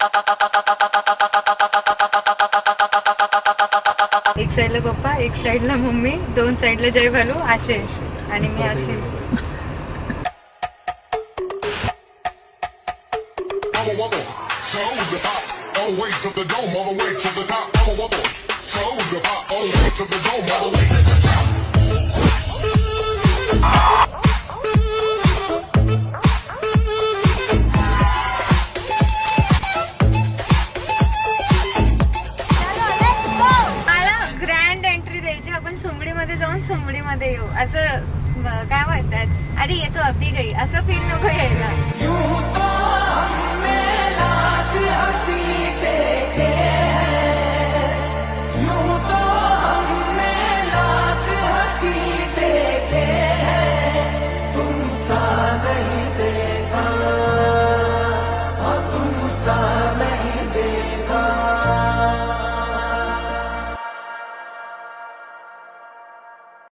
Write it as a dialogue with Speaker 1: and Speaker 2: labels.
Speaker 1: एक साइडला पप्पा, एक साइडला मम्मी, दोन साइडला जय भालू, आशिष आणि मी अश्विन. आपण सुमडीमध्ये जाऊन सुमडीमध्ये येऊ असं काय म्हणतात. अरे येतो अभि गई असं फील नको यायला.